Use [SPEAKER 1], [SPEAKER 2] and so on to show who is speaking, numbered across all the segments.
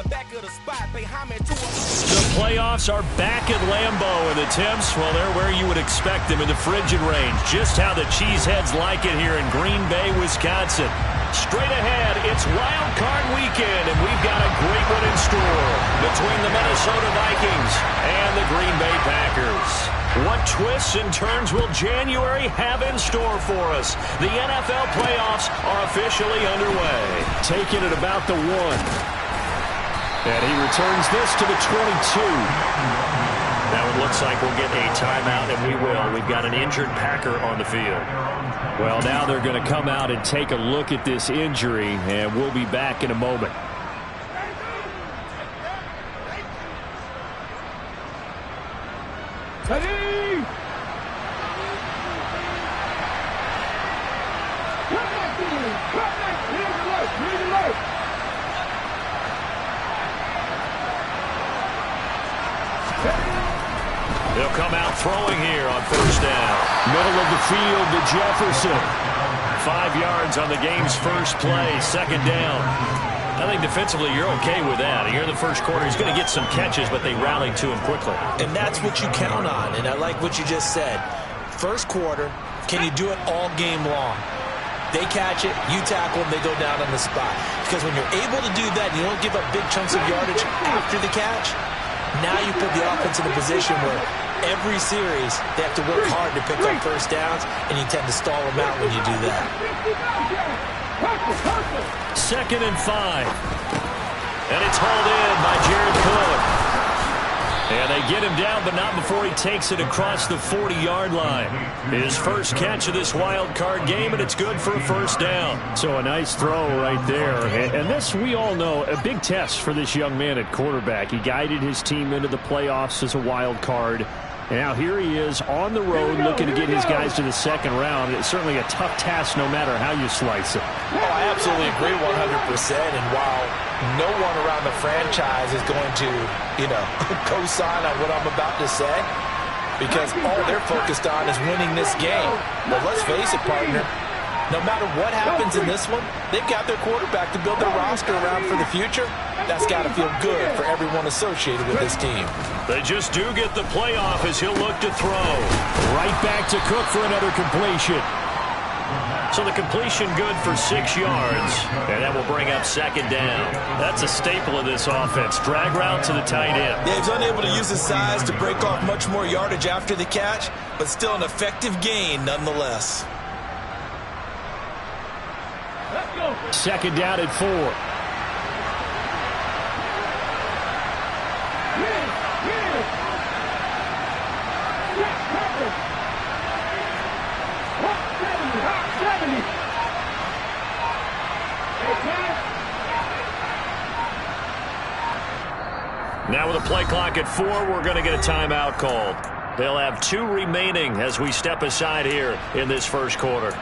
[SPEAKER 1] The playoffs are back at Lambeau, and the temps, well, they're where you would expect them in the frigid range. Just how the Cheeseheads like it here in Green Bay, Wisconsin. Straight ahead, it's Wild Card Weekend, and we've got a great one in store between the Minnesota Vikings and the Green Bay Packers. What twists and turns will January have in store for us? The NFL playoffs are officially underway. Taking it about the 1. And he returns this to the 22. Now it looks like we'll get a timeout, and we will. We've got an injured Packer on the field. Well, now they're going to come out and take a look at this injury, and we'll be back in a moment. They'll come out throwing here on first down. Middle of the field to Jefferson. 5 yards on the game's first play, second down. I think defensively you're okay with that. Here in the first quarter, he's going to get some catches, but they rallied to him quickly.
[SPEAKER 2] And that's what you count on, and I like what you just said. First quarter, can you do it all game long? They catch it, you tackle them, they go down on the spot. Because when you're able to do that, you don't give up big chunks of yardage after the catch. Now you put the offense in a position where every series they have to work hard to pick up first downs, and you tend to stall them out when you do that.
[SPEAKER 1] 2nd and 5. And it's hauled in by Jared Cook. And they get him down, but not before he takes it across the 40-yard line. His first catch of this wild card game, and it's good for a first down. So a nice throw right there. And this, we all know, a big test for this young man at quarterback. He guided his team into the playoffs as a wild card. And now here he is on the road looking to get his guys to the second round. It's certainly a tough task no matter how you slice it.
[SPEAKER 2] Oh, I absolutely agree 100%. And while no one around the franchise is going to, co-sign on what I'm about to say, because all they're focused on is winning this game. But let's face it, partner, no matter what happens in this one, they've got their quarterback to build their roster around for the future. That's got to feel good for everyone associated with this team.
[SPEAKER 1] They just do get the playoff as he'll look to throw. Right back to Cook for another completion. So the completion good for 6 yards, and that will bring up second down. That's a staple of this offense. Drag route to the tight end.
[SPEAKER 2] Yeah, he's unable to use his size to break off much more yardage after the catch, but still an effective gain nonetheless.
[SPEAKER 1] Second down at 4. Now with a play clock at 4, we're going to get a timeout called. They'll have 2 remaining as we step aside here in this first quarter.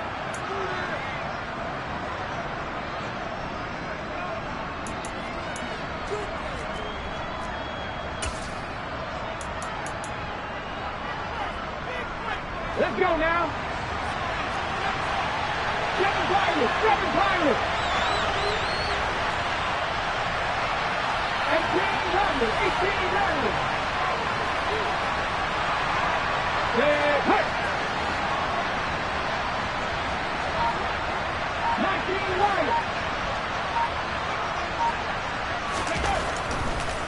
[SPEAKER 3] Let's go now. 7 Pirates, 7 Pirates. 18 London, 18 London. Hey, 19 Lions.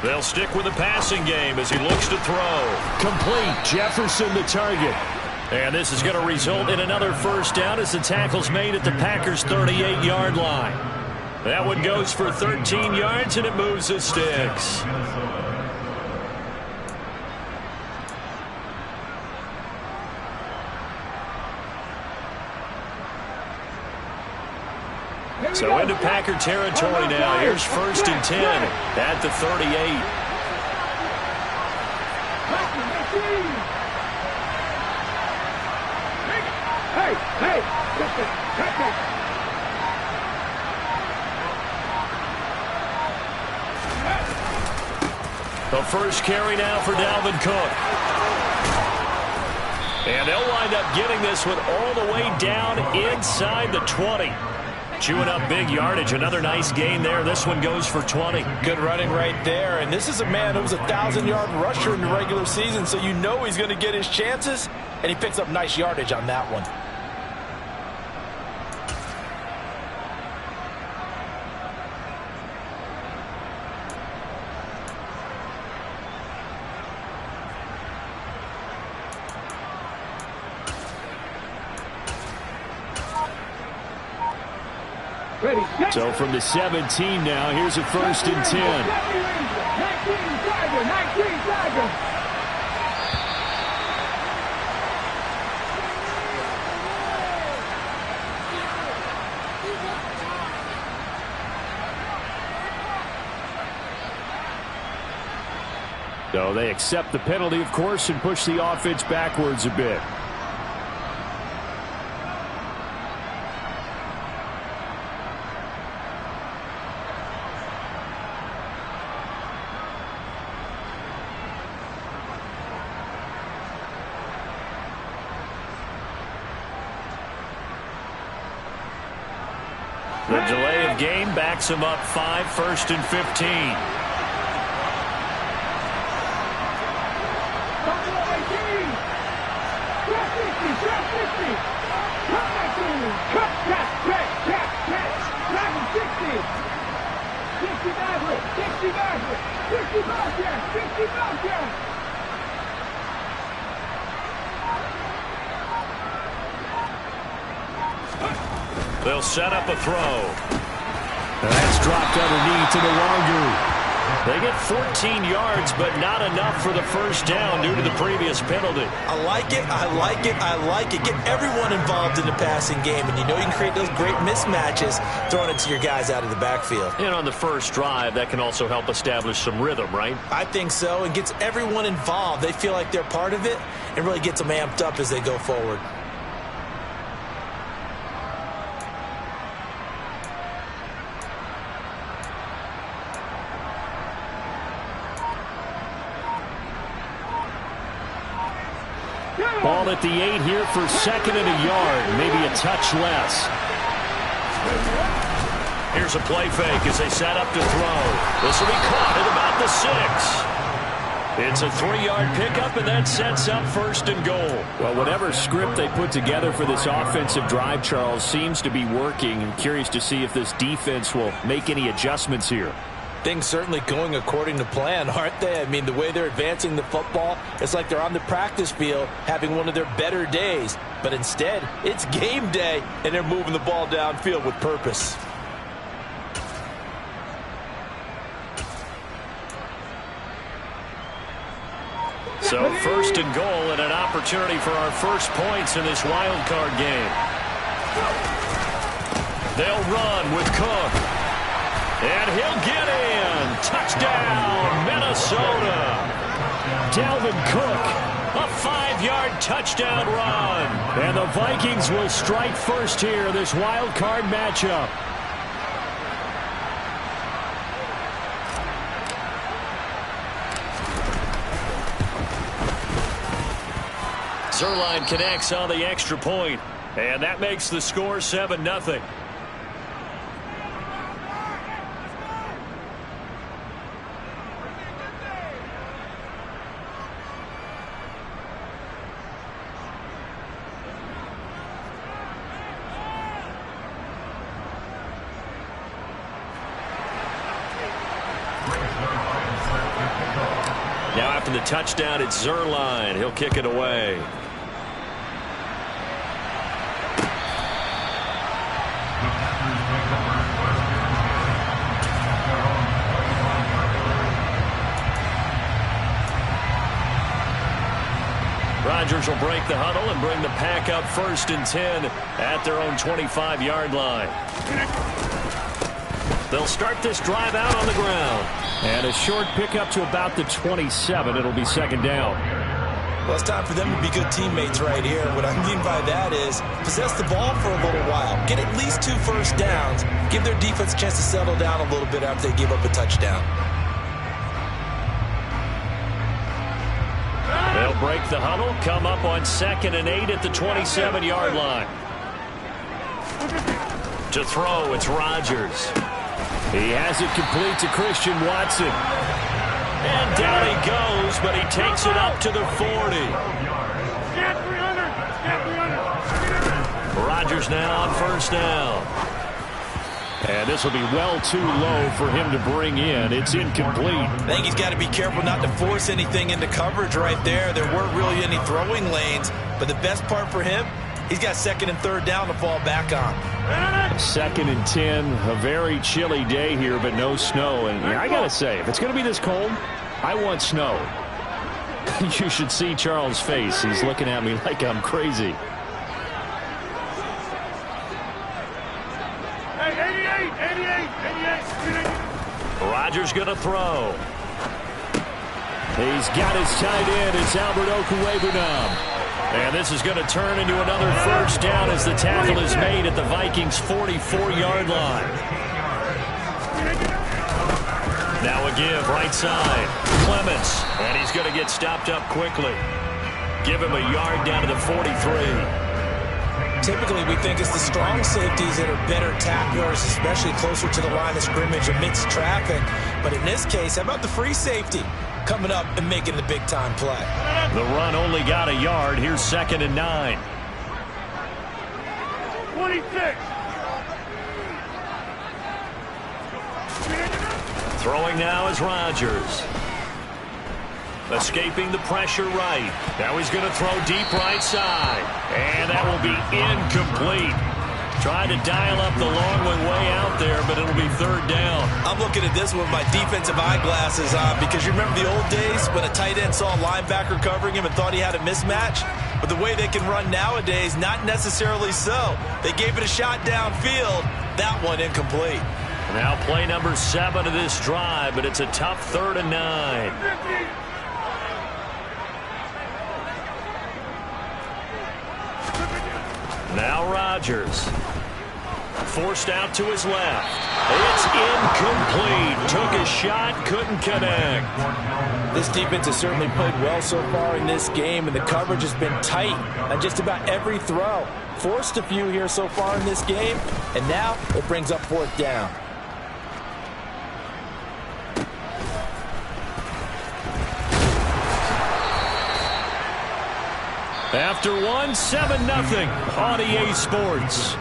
[SPEAKER 1] They'll stick with the passing game as he looks to throw. Complete. Jefferson the target. And this is going to result in another first down as the tackle's made at the Packers' 38-yard line. That one goes for 13 yards, and it moves the sticks. So into Packer territory now. Here's 1st and 10 at the 38.
[SPEAKER 3] Hey, listen, cut that.
[SPEAKER 1] The first carry now for Dalvin Cook. And they'll wind up getting this one all the way down inside the 20. Chewing up big yardage. Another nice gain there. This one goes for 20.
[SPEAKER 2] Good running right there. And this is a man who was a 1,000-yard rusher in the regular season, so you know he's going to get his chances. And he picks up nice yardage on that one.
[SPEAKER 1] So from the 17 now, here's a 1st and 10.
[SPEAKER 3] 19 Tiger.
[SPEAKER 1] So they accept the penalty, of course, and push the offense backwards a bit. The delay of game backs him up 5, 1st and 15. They'll set up a throw. That's dropped underneath to the Longu. They get 14 yards, but not enough for the 1st down due to the previous penalty.
[SPEAKER 2] I like it, I like it, I like it. Get everyone involved in the passing game, and you know you can create those great mismatches throwing it to your guys out of the backfield.
[SPEAKER 1] And on the first drive, that can also help establish some rhythm, right?
[SPEAKER 2] I think so, and gets everyone involved. They feel like they're part of it, and really gets them amped up as they go forward.
[SPEAKER 1] Ball at the 8 here for 2nd and a yard, maybe a touch less. Here's a play fake as they set up to throw. This will be caught at about the 6. It's a 3-yard pickup, and that sets up 1st and goal. Well, whatever script they put together for this offensive drive, Charles, seems to be working. I'm curious to see if this defense will make any adjustments here.
[SPEAKER 2] Things certainly going according to plan, aren't they? I mean, the way they're advancing the football, it's like they're on the practice field having one of their better days. But instead, it's game day, and they're moving the ball downfield with purpose.
[SPEAKER 1] So 1st and goal and an opportunity for our first points in this wild card game. They'll run with Cook. And he'll get in. Touchdown, Minnesota. Dalvin Cook, a 5-yard touchdown run. And the Vikings will strike first here, this wild card matchup. Zuerlein connects on the extra point, and that makes the score 7-0. Now after the touchdown, it's Zuerlein. He'll kick it away. Rodgers will break the huddle and bring the pack up 1st and 10 at their own 25-yard line. They'll start this drive out on the ground. And a short pickup to about the 27. It'll be 2nd down.
[SPEAKER 2] Well, it's time for them to be good teammates right here. What I mean by that is possess the ball for a little while. Get at least 2 first downs. Give their defense a chance to settle down a little bit after they give up a touchdown.
[SPEAKER 1] They'll break the huddle, come up on 2nd and 8 at the 27-yard line. To throw, it's Rodgers. He has it complete to Christian Watson. And down he goes, but he takes it up to the 40. Rodgers now on first down. And this will be well too low for him to bring in. It's incomplete.
[SPEAKER 2] I think he's got to be careful not to force anything into coverage right there. There weren't really any throwing lanes, but the best part for him, he's got second and third down to fall back on.
[SPEAKER 1] 2nd and 10, a very chilly day here, but no snow. And I got to say, if it's going to be this cold, I want snow. You should see Charles' face. He's looking at me like I'm crazy. Rodgers going to throw. He's got his tight end. It's Albert Okwuegbunam. And this is going to turn into another first down as the tackle is made at the Vikings' 44-yard line. Now a give right side. Clements. And he's going to get stopped up quickly. Give him a yard down to the 43.
[SPEAKER 2] Typically, we think it's the strong safeties that are better tacklers, especially closer to the line of scrimmage amidst traffic. But in this case, how about the free safety coming up and making the big-time play?
[SPEAKER 1] The run only got a yard. Here's 2nd and 9.
[SPEAKER 3] 26.
[SPEAKER 1] Throwing now is Rodgers. Escaping the pressure right. Now he's going to throw deep right side. And that will be incomplete. Trying to dial up the long way out there, but it'll be third down.
[SPEAKER 2] I'm looking at this with my defensive eyeglasses on because you remember the old days when a tight end saw a linebacker covering him and thought he had a mismatch? But the way they can run nowadays, not necessarily so. They gave it a shot downfield. That one incomplete.
[SPEAKER 1] Now play number 7 of this drive, but it's a tough 3rd and 9. Now Rodgers. Forced out to his left. It's incomplete. Took a shot, couldn't connect.
[SPEAKER 2] This defense has certainly played well so far in this game, and the coverage has been tight on just about every throw. Forced a few here so far in this game, and now it brings up 4th down.
[SPEAKER 1] After 7-0 on EA Sports.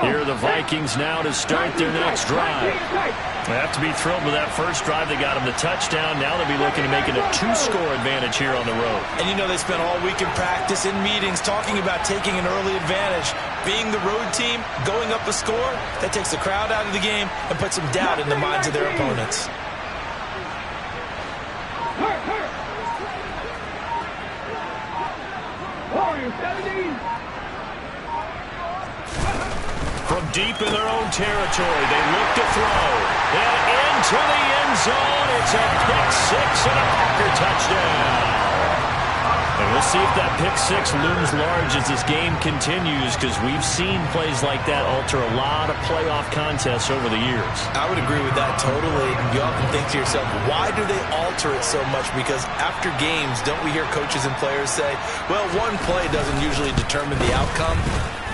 [SPEAKER 1] Here are the Vikings now to start their next drive. They have to be thrilled with that first drive. They got them the touchdown. Now they'll be looking to make it a 2-score advantage here on the road.
[SPEAKER 2] And you know they spent all week in practice, in meetings, talking about taking an early advantage. Being the road team, going up a score, that takes the crowd out of the game and puts some doubt in the minds of their opponents.
[SPEAKER 1] From deep in their own territory, they look to throw. And into the end zone, it's a pick-6 and a Packer touchdown. And we'll see if that pick-6 looms large as this game continues, because we've seen plays like that alter a lot of playoff contests over the years.
[SPEAKER 2] I would agree with that totally. You often think to yourself, why do they alter it so much? Because after games, don't we hear coaches and players say, well, one play doesn't usually determine the outcome?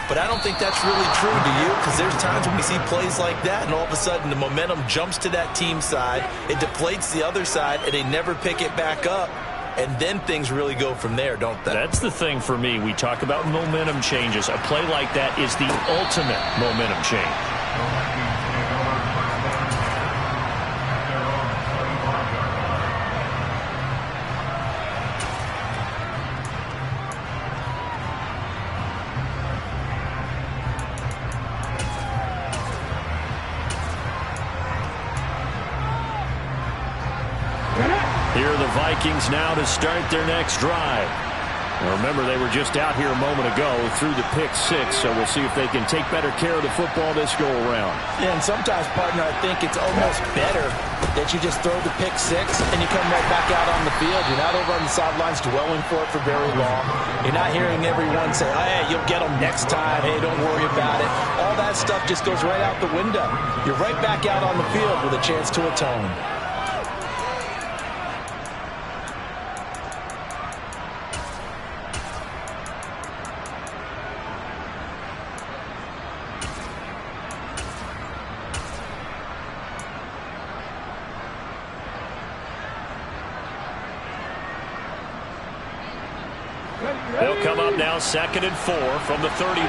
[SPEAKER 2] But I don't think that's really true, do you? Because there's times when we see plays like that, and all of a sudden the momentum jumps to that team side, it deflates the other side, and they never pick it back up. And then things really go from there, don't they?
[SPEAKER 1] That's the thing for me. We talk about momentum changes. A play like that is the ultimate momentum change. Here are the Vikings now to start their next drive. Well, remember, they were just out here a moment ago through the pick six, so we'll see if they can take better care of the football this go-around.
[SPEAKER 2] Yeah, and sometimes, partner, I think it's almost better that you just throw the pick six and you come right back out on the field. You're not over on the sidelines dwelling for it for very long. You're not hearing everyone say, hey, you'll get them next time. Hey, don't worry about it. All that stuff just goes right out the window. You're right back out on the field with a chance to atone.
[SPEAKER 1] They'll come up now 2nd and 4 from the 31.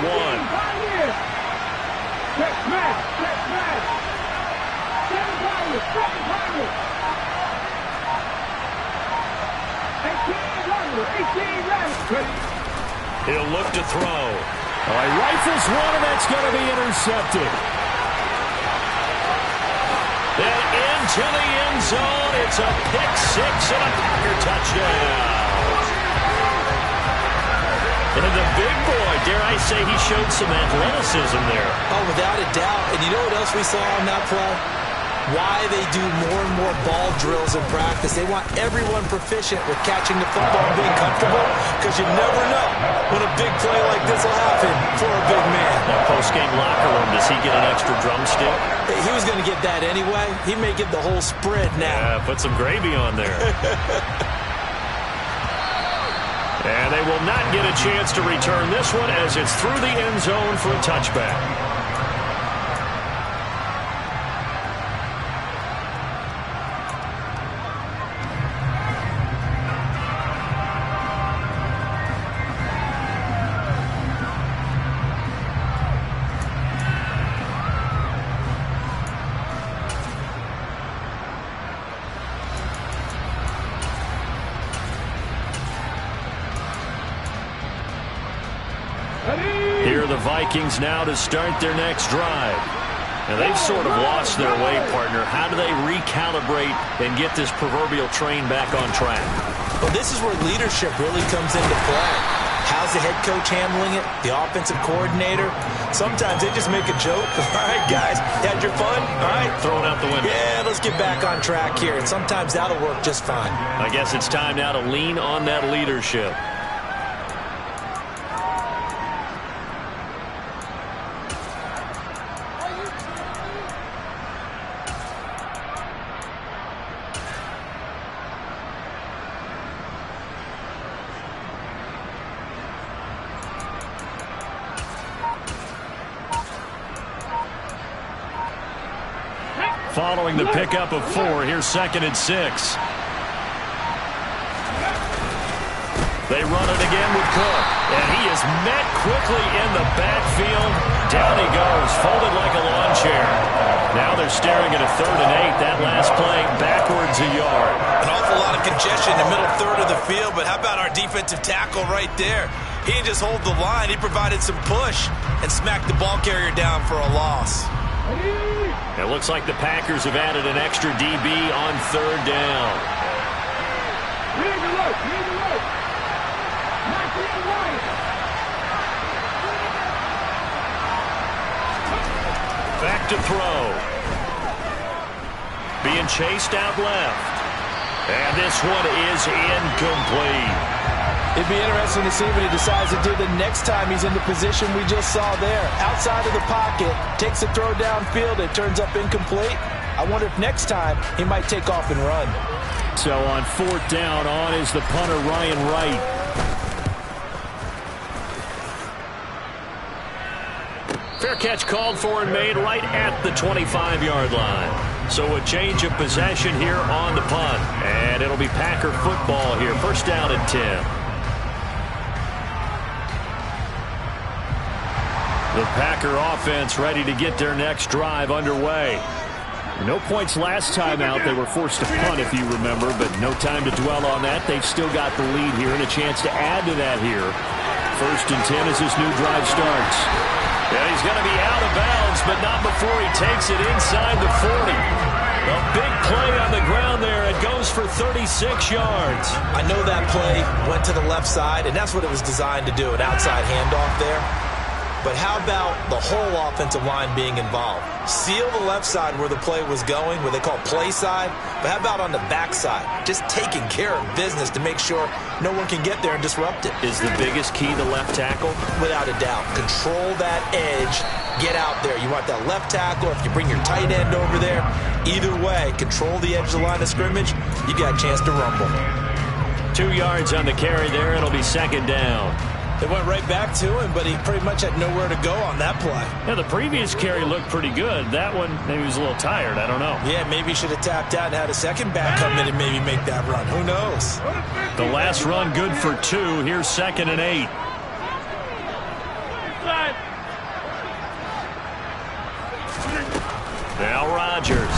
[SPEAKER 1] He'll look to throw.
[SPEAKER 4] He rifles one, and that's going to be intercepted.
[SPEAKER 1] Then into the end zone. It's a pick six and a Packer touchdown. And the big boy, dare I say, he showed some athleticism there.
[SPEAKER 2] Oh, without a doubt. And you know what else we saw on that play? Why they do more and more ball drills in practice. They want everyone proficient with catching the football and being comfortable, because you never know when a big play like this will happen for a big man.
[SPEAKER 1] That post-game locker room, does he get an extra drumstick?
[SPEAKER 2] He was going to get that anyway. He may get the whole spread now.
[SPEAKER 1] Yeah, put some gravy on there. And they will not get a chance to return this one as it's through the end zone for a touchback. Here are the Vikings now to start their next drive. And they've sort of lost their way, partner. How do they recalibrate and get this proverbial train back on track?
[SPEAKER 2] Well, this is where leadership really comes into play. How's the head coach handling it? The offensive coordinator? Sometimes they just make a joke. All right, guys, you had your fun? All right.
[SPEAKER 1] Throw it out the window.
[SPEAKER 2] Yeah, let's get back on track here. And sometimes that'll work just fine.
[SPEAKER 1] I guess it's time now to lean on that leadership. Following the pickup of 4, here's 2nd and 6. They run it again with Cook, and he is met quickly in the backfield. Down he goes, folded like a lawn chair. Now they're staring at a 3rd and 8. That last play backwards a yard.
[SPEAKER 5] An awful lot of congestion in the middle third of the field, but how about our defensive tackle right there? He didn't just hold the line. He provided some push and smacked the ball carrier down for a loss.
[SPEAKER 1] It looks like the Packers have added an extra DB on 3rd down. Back to throw. Being chased out left. And this one is incomplete.
[SPEAKER 2] It'd be interesting to see what he decides to do the next time he's in the position we just saw there. Outside of the pocket, takes a throw downfield, it turns up incomplete. I wonder if next time he might take off and run.
[SPEAKER 4] So on 4th down, on is the punter, Ryan Wright.
[SPEAKER 1] Fair catch called for and made right at the 25-yard line. So a change of possession here on the punt. And it'll be Packer football here. 1st down and 10. The Packer offense ready to get their next drive underway. No points last time out. They were forced to punt, if you remember, but no time to dwell on that. They've still got the lead here and a chance to add to that here. 1st and 10 as this new drive starts. Yeah, he's going to be out of bounds, but not before he takes it inside the 40. A big play on the ground there. It goes for 36 yards.
[SPEAKER 2] I know that play went to the left side, and that's what it was designed to do, an outside handoff there. But how about the whole offensive line being involved? Seal the left side where the play was going, where they call play side. But how about on the back side? Just taking care of business to make sure no one can get there and disrupt it.
[SPEAKER 1] Is the biggest key the left tackle?
[SPEAKER 2] Without a doubt. Control that edge. Get out there. You want that left tackle. If you bring your tight end over there, either way, control the edge of the line of scrimmage. You got a chance to rumble.
[SPEAKER 1] 2 yards on the carry there. It'll be second down.
[SPEAKER 2] They went right back to him, but he pretty much had nowhere to go on that play.
[SPEAKER 1] Yeah, the previous carry looked pretty good. That one, maybe he was a little tired. I don't know.
[SPEAKER 2] Yeah, maybe he should have tapped out and had a second back come in and maybe make that run. Who knows?
[SPEAKER 1] The last run good for 2. Here's 2nd and 8. Now Rodgers.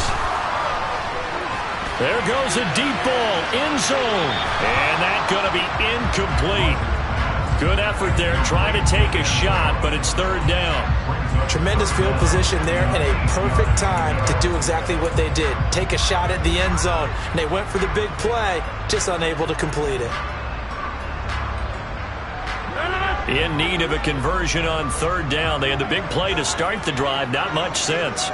[SPEAKER 1] There goes a deep ball, end zone. And that's going to be incomplete. Good effort there, trying to take a shot, but it's third down.
[SPEAKER 2] Tremendous field position there and a perfect time to do exactly what they did. Take a shot at the end zone. And they went for the big play, just unable to complete it.
[SPEAKER 1] In need of a conversion on third down. They had the big play to start the drive. Not much sense.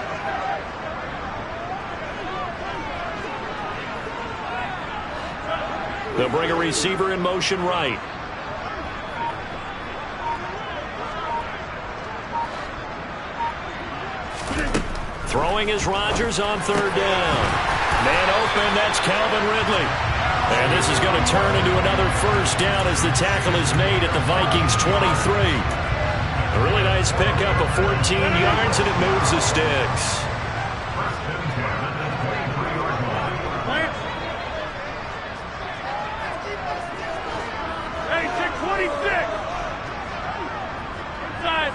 [SPEAKER 1] They'll bring a receiver in motion right. Throwing is Rodgers on third down. Man open, that's Calvin Ridley. And this is going to turn into another first down as the tackle is made at the Vikings 23. A really nice pickup of 14 yards, and it moves the sticks.
[SPEAKER 3] Hey, 626. Inside.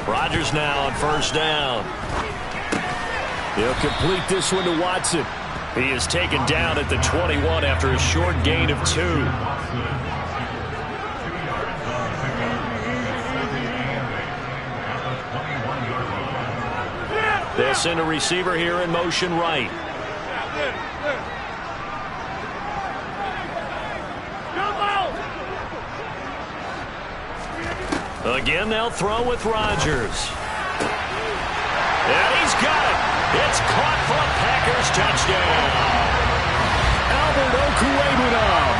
[SPEAKER 1] Rodgers now on first down. He'll complete this one to Watson. He is taken down at the 21 after a short gain of 2. They'll send a receiver here in motion right. Again, they'll throw with Rodgers. And he's got it. It's caught for a Packers touchdown. Albert Okwuegbunam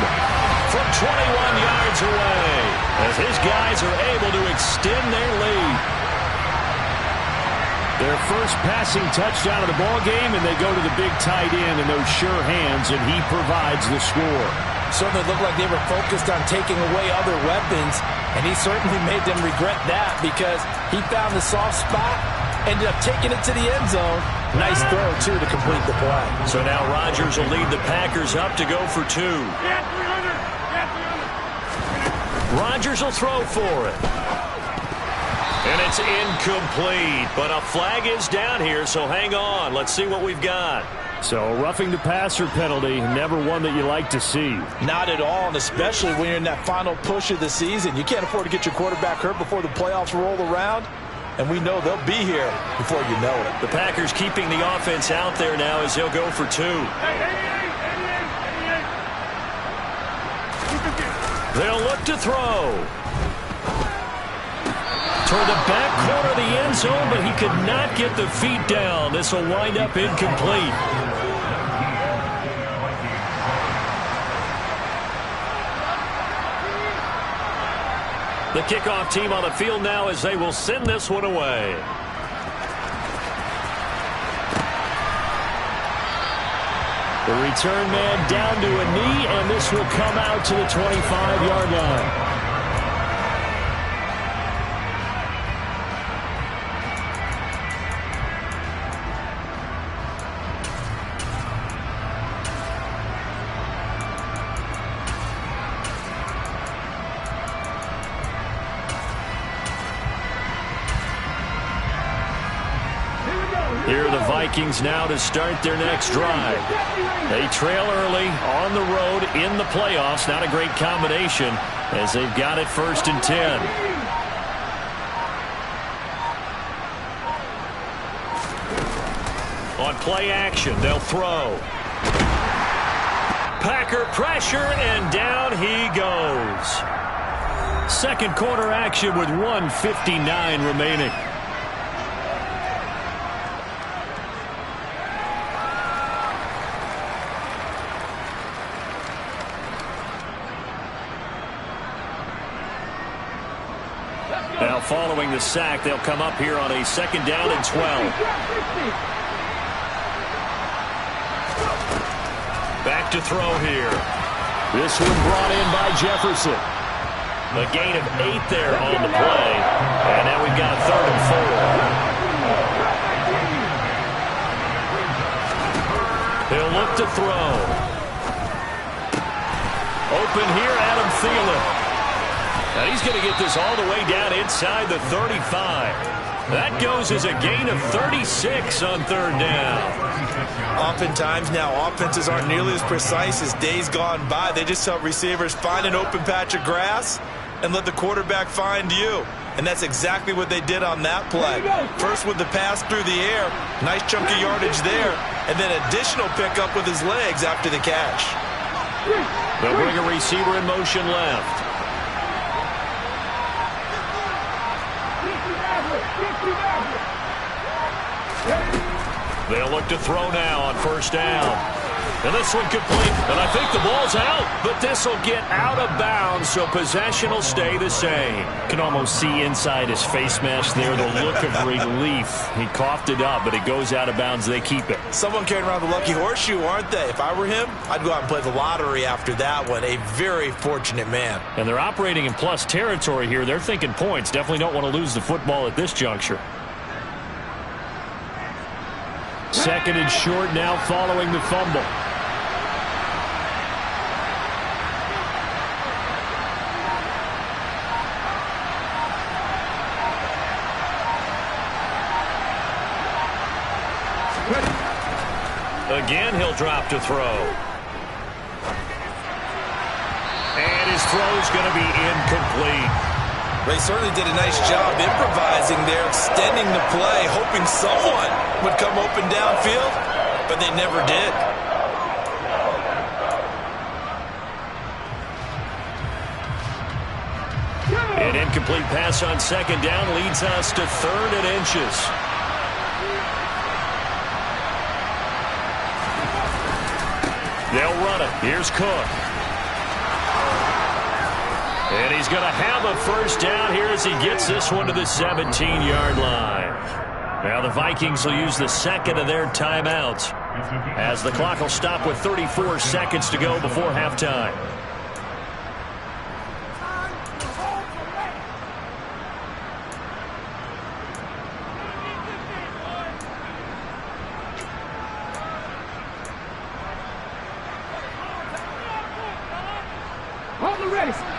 [SPEAKER 1] from 21 yards away as his guys are able to extend their lead. Their first passing touchdown of the ball game, and they go to the big tight end in those sure hands, and he provides the score.
[SPEAKER 2] Certainly looked like they were focused on taking away other weapons, and he certainly made them regret that because he found the soft spot, ended up taking it to the end zone. Nice throw, too, to complete the play.
[SPEAKER 1] So now Rodgers will lead the Packers up to go for 2. Rodgers will throw for it. And it's incomplete, but a flag is down here, so hang on. Let's see what we've got. So roughing the passer penalty, never one that you like to see.
[SPEAKER 2] Not at all, and especially when you're in that final push of the season. You can't afford to get your quarterback hurt before the playoffs roll around, and we know they'll be here before you know it.
[SPEAKER 1] The Packers keeping the offense out there now as they'll go for 2. They'll look to throw. Toward the back corner of the end zone, but he could not get the feet down. This will wind up incomplete. The kickoff team on the field now as they will send this one away. The return man down to a knee, and this will come out to the 25-yard line.
[SPEAKER 3] Here we go.
[SPEAKER 1] Here are the Vikings now to start their next drive. They trail early on the road in the playoffs. Not a great combination as they've got it 1st and 10. On play action, they'll throw. Packer pressure, and down he goes. Second quarter action with 1:59 remaining. Now following the sack, they'll come up here on a 2nd down and 12. Back to throw here. This one brought in by Jefferson. A gain of 8 there on the play. And now we've got a 3rd and 4. He'll look to throw. Open here, Adam Thielen. Now he's going to get this all the way down inside the 35. That goes as a gain of 36 on 3rd down.
[SPEAKER 5] Oftentimes now, offenses aren't nearly as precise as days gone by. They just help receivers find an open patch of grass and let the quarterback find you. And that's exactly what they did on that play. First with the pass through the air, nice chunk of yardage there, and then additional pickup with his legs after the catch.
[SPEAKER 1] They'll bring a receiver in motion left. They'll look to throw now on 1st down. And this one complete. And I think the ball's out, but this will get out of bounds, so possession will stay the same. Can almost see inside his face mask there the look of relief. He coughed it up, but it goes out of bounds. They keep it.
[SPEAKER 5] Someone carrying around the lucky horseshoe, aren't they? If I were him, I'd go out and play the lottery after that one. A very fortunate man.
[SPEAKER 1] And they're operating in plus territory here. They're thinking points. Definitely don't want to lose the football at this juncture. 2nd and short now following the fumble. Again, he'll drop to throw. And his throw's going to be incomplete.
[SPEAKER 5] They certainly did a nice job improvising there, extending the play, hoping someone would come open downfield, but they never did.
[SPEAKER 1] An incomplete pass on 2nd down leads us to 3rd and inches. They'll run it. Here's Cook. And he's going to have a 1st down here as he gets this one to the 17-yard line. Now the Vikings will use the 2nd of their timeouts as the clock will stop with 34 seconds to go before halftime.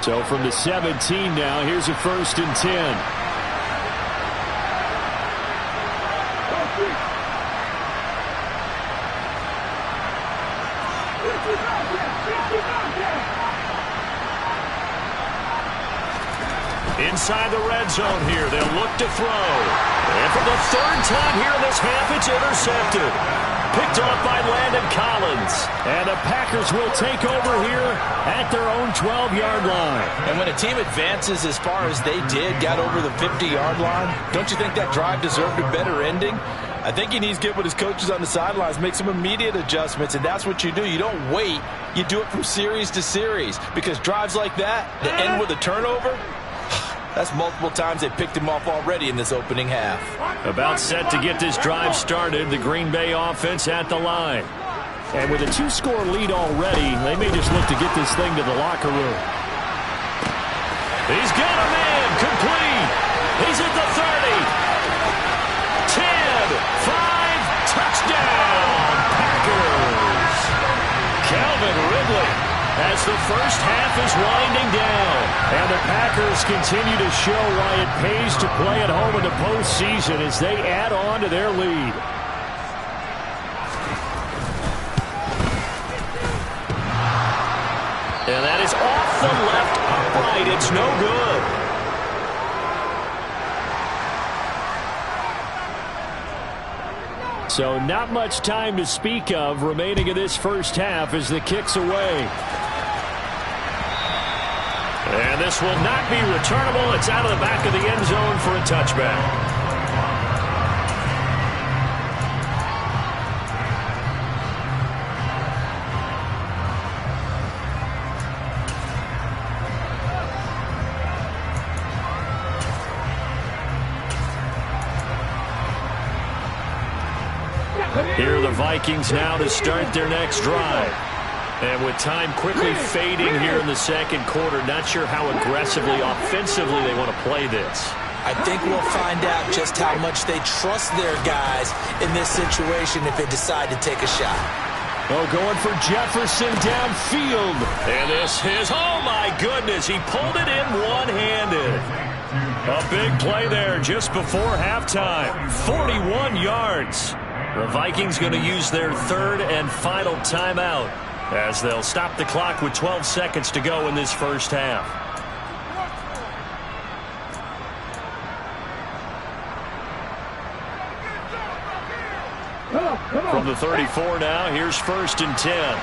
[SPEAKER 1] So from the 17 now, here's a 1st and 10. Inside the red zone here, they'll look to throw. And for the 3rd time here in this half, it's intercepted. Picked off by Landon Collins. And the Packers will take over here at their own 12-yard line.
[SPEAKER 2] And when a team advances as far as they did, got over the 50-yard line, don't you think that drive deserved a better ending? I think he needs to get with his coaches on the sidelines, make some immediate adjustments, and that's what you do. You don't wait. You do it from series to series, because drives like that end with a turnover, that's multiple times they picked him off already in this opening half.
[SPEAKER 1] About set to get this drive started, the Green Bay offense at the line. And with a 2-score lead already, they may just look to get this thing to the locker room. He's got a man, complete. He's at the 30. 10, 5, touchdown, Packers. Calvin Ridley as the first half is winding down. And the Packers continue to show why it pays to play at home in the postseason as they add on to their lead. And that is off the left upright. It's no good.
[SPEAKER 4] So not much time to speak of remaining in this first half as the kick's away.
[SPEAKER 1] And this will not be returnable. It's out of the back of the end zone for a touchback. Here are the Vikings now to start their next drive. And with time quickly fading here in the second quarter, not sure how aggressively, offensively they want to play this.
[SPEAKER 2] I think we'll find out just how much they trust their guys in this situation if they decide to take a shot.
[SPEAKER 4] Oh, going for Jefferson downfield.
[SPEAKER 1] And this is, oh my goodness, he pulled it in one-handed. A big play there just before halftime. 41 yards. The Vikings going to use their third and final timeout as they'll stop the clock with 12 seconds to go in this first half. From the 34 now, here's 1st and 10.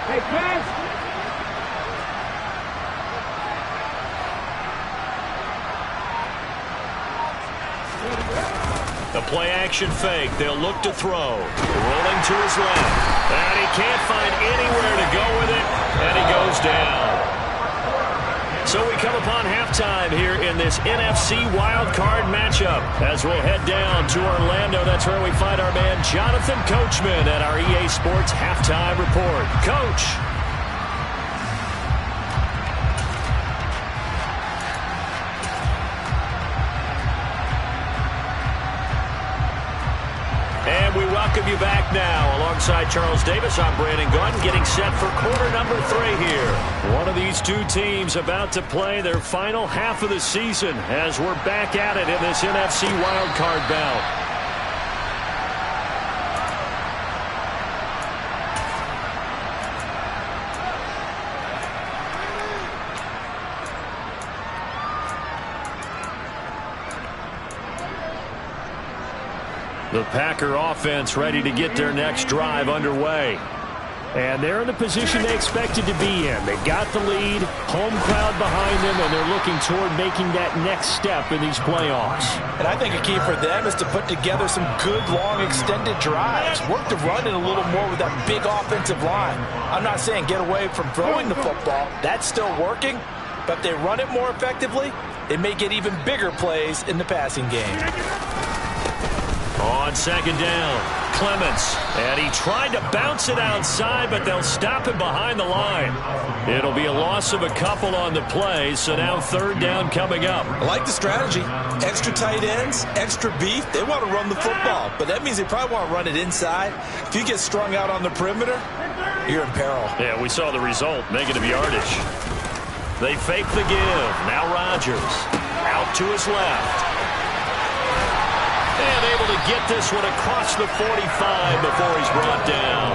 [SPEAKER 3] Hey, pass.
[SPEAKER 1] The play action fake. They'll look to throw. Rolling to his left. And he can't find anywhere to go with it. And he goes down. So we come upon halftime here in this NFC wildcard matchup. As we'll head down to Orlando, that's where we find our man Jonathan Coachman at our EA Sports Halftime Report. Coach. And we welcome you back now. Alongside Charles Davis, I'm Brandon Gunn, getting set for quarter number 3 here. One of these two teams about to play their final half of the season as we're back at it in this NFC wildcard bout. The Packer offense ready to get their next drive underway.
[SPEAKER 4] And they're in the position they expected to be in. They got the lead, home crowd behind them, and they're looking toward making that next step in these playoffs.
[SPEAKER 2] And I think a key for them is to put together some good, long, extended drives. Work the run in a little more with that big offensive line. I'm not saying get away from throwing the football. That's still working. But if they run it more effectively, they may get even bigger plays in the passing game.
[SPEAKER 1] On second down, Clements. And he tried to bounce it outside, but they'll stop him behind the line. It'll be a loss of a couple on the play, so now third down coming up.
[SPEAKER 2] I like the strategy. Extra tight ends, extra beef. They want to run the football, but that means they probably want to run it inside. If you get strung out on the perimeter, you're in peril.
[SPEAKER 1] Yeah, we saw the result, negative yardage. They fake the give. Now Rodgers out to his left. And able to get this one across the 45 before he's brought down.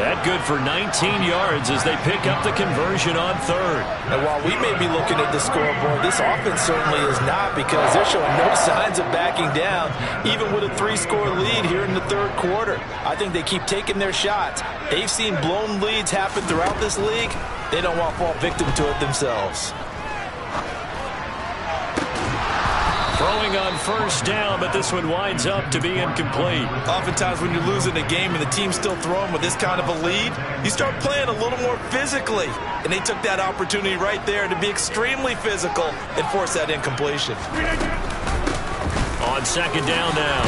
[SPEAKER 1] That good for 19 yards as they pick up the conversion on third.
[SPEAKER 2] And while we may be looking at the scoreboard, this offense certainly is not, because they're showing no signs of backing down, even with a 3-score lead here in the third quarter. I think they keep taking their shots. They've seen blown leads happen throughout this league. They don't want to fall victim to it themselves.
[SPEAKER 1] Throwing on first down, but this one winds up to be incomplete.
[SPEAKER 2] Oftentimes when you're losing a game and the team's still throwing with this kind of a lead, you start playing a little more physically. And they took that opportunity right there to be extremely physical and force that incompletion.
[SPEAKER 1] On second down now,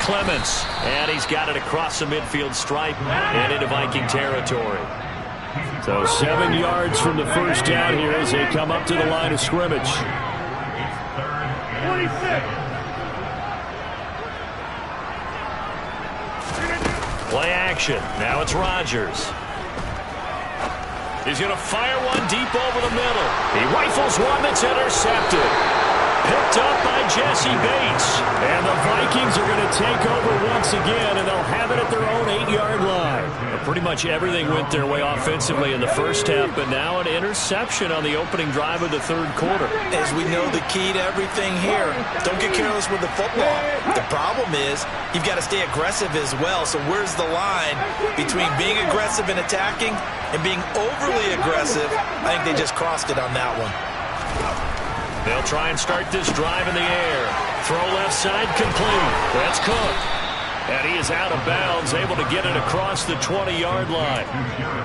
[SPEAKER 1] Clements. And he's got it across the midfield stripe and into Viking territory.
[SPEAKER 4] So 7 yards from the first down here as they come up to the line of scrimmage.
[SPEAKER 3] 26.
[SPEAKER 1] Play action. Now it's Rodgers. He's going to fire one deep over the middle. He rifles one that's intercepted. Picked picked up by Jesse Bates.
[SPEAKER 4] And the Vikings are going to take over once again, and they'll have it at their own 8-yard line.
[SPEAKER 1] Pretty much everything went their way offensively in the first half, but now an interception on the opening drive of the third quarter.
[SPEAKER 5] As we know, the key to everything here, don't get careless with the football. The problem is you've got to stay aggressive as well. So where's the line between being aggressive and attacking and being overly aggressive? I think they just crossed it on that one.
[SPEAKER 1] They'll try and start this drive in the air. Throw left side complete. That's Cook. And he is out of bounds, able to get it across the 20-yard line.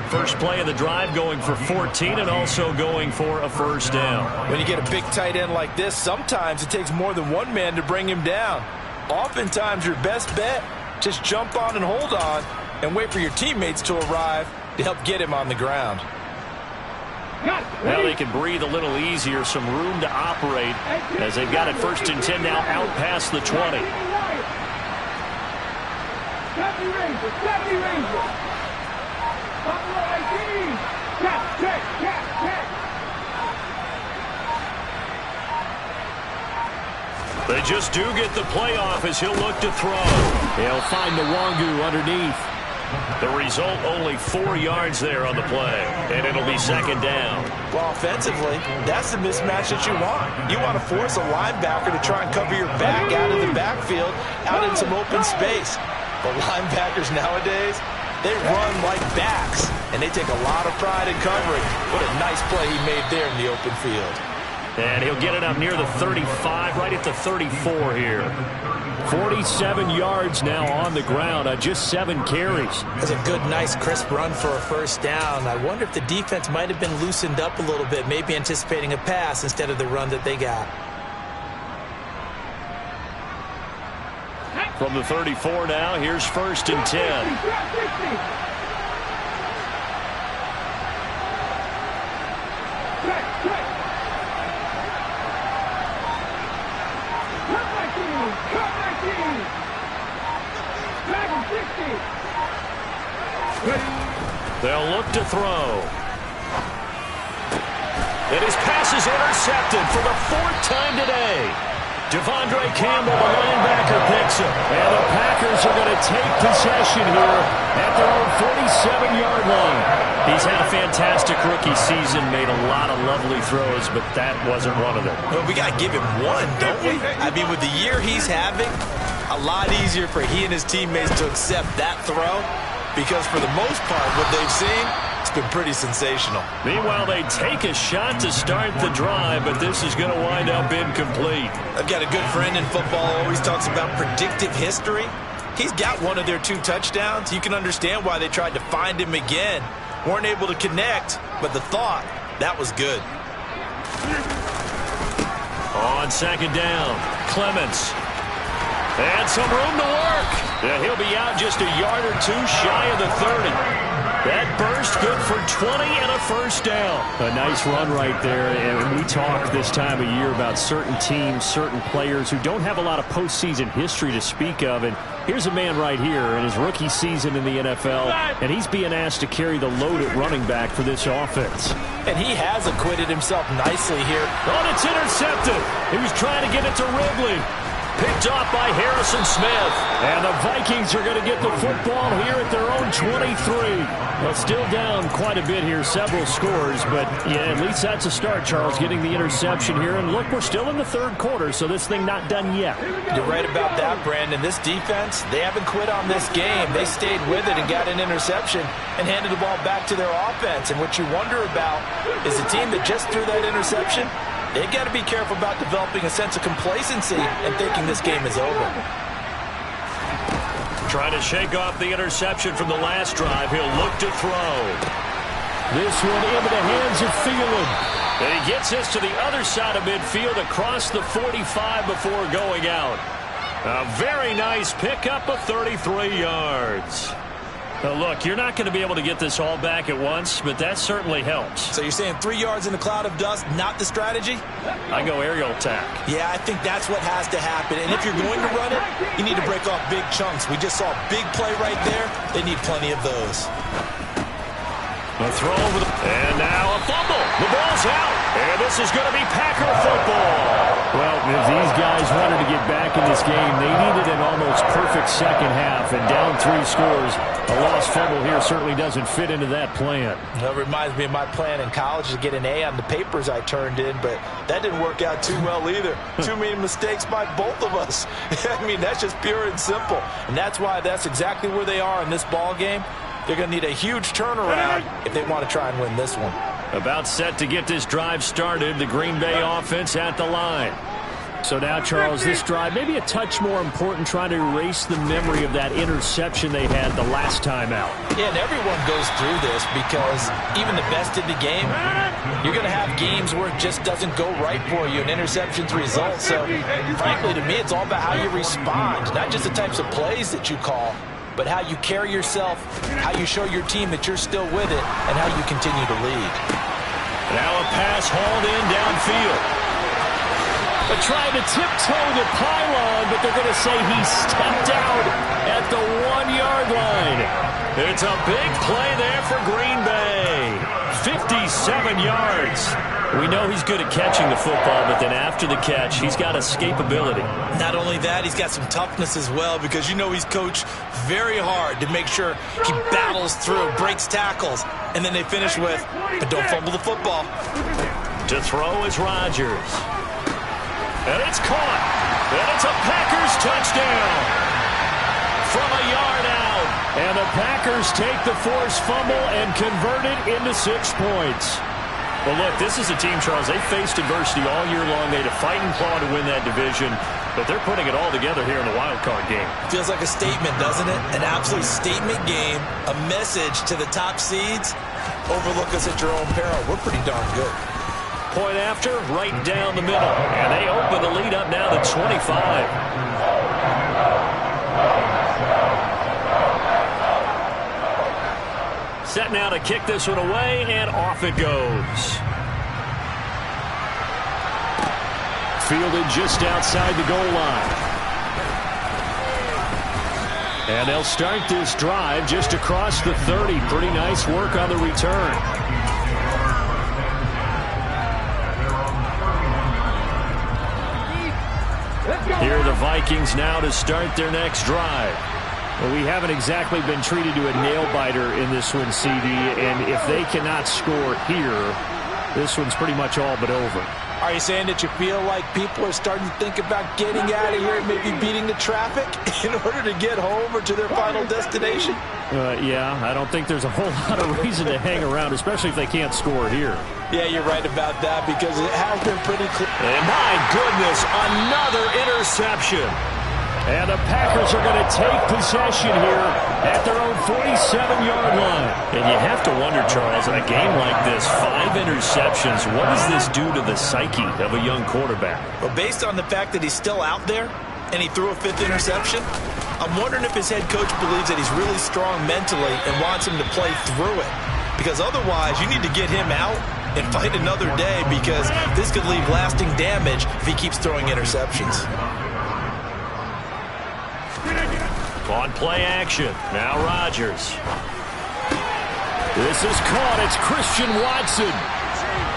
[SPEAKER 1] First play of the drive going for 14 and also going for a first down.
[SPEAKER 2] When you get a big tight end like this, sometimes it takes more than one man to bring him down. Oftentimes, your best bet, just jump on and hold on and wait for your teammates to arrive to help get him on the ground.
[SPEAKER 1] Now they can breathe a little easier, some room to operate as they've got it 1st and 10 now out past the 20.
[SPEAKER 3] 70 Rangers, 70 Rangers. Buffalo 18. Check.
[SPEAKER 1] They just do get the playoff as he'll look to throw.
[SPEAKER 4] He'll find the Nwangwu underneath.
[SPEAKER 1] The result, only 4 yards there on the play, and it'll be 2nd down.
[SPEAKER 2] Well, offensively, that's the mismatch that you want. You want to force a linebacker to try and cover your back out of the backfield, out in some open space. But linebackers nowadays, they run like backs, and they take a lot of pride in covering. What a nice play he made there in the open field.
[SPEAKER 1] And he'll get it up near the 35, right at the 34 here.
[SPEAKER 4] 47 yards now on the ground on just 7 carries.
[SPEAKER 2] That's a good, nice, crisp run for a first down. I wonder if the defense might have been loosened up a little bit, maybe anticipating a pass instead of the run that they got.
[SPEAKER 1] From the 34 now, here's 1st and 10. They'll look to throw. And his pass is intercepted for the 4th time today. Devondre Campbell, the linebacker, picks him.
[SPEAKER 4] And the Packers are going to take possession here at their own 47-yard line.
[SPEAKER 1] He's had a fantastic rookie season, made a lot of lovely throws, but that wasn't one of them.
[SPEAKER 5] Well, we got to give him one, don't we? I mean, with the year he's having, a lot easier for he and his teammates to accept that throw, because for the most part, what they've seen, it's been pretty sensational.
[SPEAKER 1] Meanwhile, they take a shot to start the drive, but this is going to wind up incomplete.
[SPEAKER 5] I've got a good friend in football who always talks about predictive history. He's got one of their 2 touchdowns. You can understand why they tried to find him again. Weren't able to connect, but the thought, that was good.
[SPEAKER 1] On 2nd down, Clements. And some room to work. Yeah, he'll be out just a yard or 2 shy of the 30. That burst good for 20 and a first down.
[SPEAKER 4] A nice run right there. And we talk this time of year about certain teams, certain players who don't have a lot of postseason history to speak of. And here's a man right here in his rookie season in the NFL, and he's being asked to carry the load at running back for this offense.
[SPEAKER 2] And he has acquitted himself nicely here.
[SPEAKER 1] Oh, it's intercepted. He was trying to get it to Ridley. Picked off by Harrison Smith.
[SPEAKER 4] And the Vikings are going to get the football here at their own 23. Well, still down quite a bit here, several scores, but yeah, at least that's a start, Charles, getting the interception here. And look, we're still in the 3rd quarter, so this thing not done yet.
[SPEAKER 2] You're right about that, Brandon. This defense, they haven't quit on this game. They stayed with it and got an interception and handed the ball back to their offense. And what you wonder about is the team that just threw that interception, they got to be careful about developing a sense of complacency and thinking this game is over.
[SPEAKER 1] Trying to shake off the interception from the last drive. He'll look to throw.
[SPEAKER 4] This one into the hands of Thielen.
[SPEAKER 1] And he gets us to the other side of midfield across the 45 before going out. A very nice pickup of 33 yards. Now look, you're not going to be able to get this all back at once, but that certainly helps.
[SPEAKER 5] So you're saying 3 yards in a cloud of dust, not the strategy?
[SPEAKER 1] I go aerial attack.
[SPEAKER 5] Yeah, I think that's what has to happen. And if you're going to run it, you need to break off big chunks. We just saw a big play right there. They need plenty of those.
[SPEAKER 1] A throw over the... And now a fumble. The ball's out. And this is going to be Packer football.
[SPEAKER 4] Well, if these guys wanted to get back in this game, they needed an almost perfect second half. And down 3 scores, a lost fumble here certainly doesn't fit into that plan.
[SPEAKER 2] That reminds me of my plan in college to get an A on the papers I turned in, but that didn't work out too well either. Too many mistakes by both of us. I mean, that's just pure and simple. And that's why that's exactly where they are in this ball game. They're going to need a huge turnaround if they want to try and win this one.
[SPEAKER 1] About set to get this drive started, the Green Bay offense at the line.
[SPEAKER 4] So now, Charles, this drive maybe a touch more important, trying to erase the memory of that interception they had the last time out.
[SPEAKER 2] Yeah, and everyone goes through this because even the best in the game, you're going to have games where it just doesn't go right for you and interceptions result. So, frankly, to me, it's all about how you respond, not just the types of plays that you call, but how you carry yourself, how you show your team that you're still with it, and how you continue to lead.
[SPEAKER 1] Now a pass hauled in downfield.
[SPEAKER 4] But trying to tiptoe the pylon, but they're going to say he stepped out at the 1-yard line.
[SPEAKER 1] It's a big play there for Green Bay. 57 yards. We know he's good at catching the football, but then after the catch, he's got escapability.
[SPEAKER 5] Not only that, he's got some toughness as well, because you know he's coached very hard to make sure he battles through, breaks tackles, and then they finish with, but don't fumble the football.
[SPEAKER 1] To throw is Rodgers. And it's caught. And it's a Packers touchdown. From a yard out.
[SPEAKER 4] And the Packers take the forced fumble and convert it into 6 points.
[SPEAKER 1] Well, look, this is a team, Charles, they faced adversity all year long. They had to fight and claw to win that division, but they're putting it all together here in the wild card game.
[SPEAKER 5] Feels like a statement, doesn't it? An absolute statement game, a message to the top seeds. Overlook us at your own peril. We're pretty darn good.
[SPEAKER 1] Point after, right down the middle. And they open the lead up now to 25. Set now to kick this one away, and off it goes.
[SPEAKER 4] Fielded just outside the goal line. And they'll start this drive just across the 30. Pretty nice work on the return.
[SPEAKER 1] Here are the Vikings now to start their next drive.
[SPEAKER 4] Well, we haven't exactly been treated to a nail-biter in this one, CD, and if they cannot score here, this one's pretty much all but over.
[SPEAKER 2] Are you saying that you feel like people are starting to think about getting out of here and maybe beating the traffic in order to get home or to their final destination?
[SPEAKER 4] Yeah, I don't think there's a whole lot of reason to hang around, especially if they can't score here.
[SPEAKER 2] Yeah, you're right about that because it has been pretty clear.
[SPEAKER 1] And my goodness, another interception.
[SPEAKER 4] And the Packers are going to take possession here at their own 47-yard line.
[SPEAKER 1] And you have to wonder, Charles, in a game like this, 5 interceptions, what does this do to the psyche of a young quarterback?
[SPEAKER 5] Well, based on the fact that he's still out there and he threw a 5th interception, I'm wondering if his head coach believes that he's really strong mentally and wants him to play through it. Because otherwise, you need to get him out and fight another day, because this could leave lasting damage if he keeps throwing interceptions.
[SPEAKER 1] On play action, now Rodgers.
[SPEAKER 4] This is caught. It's Christian Watson.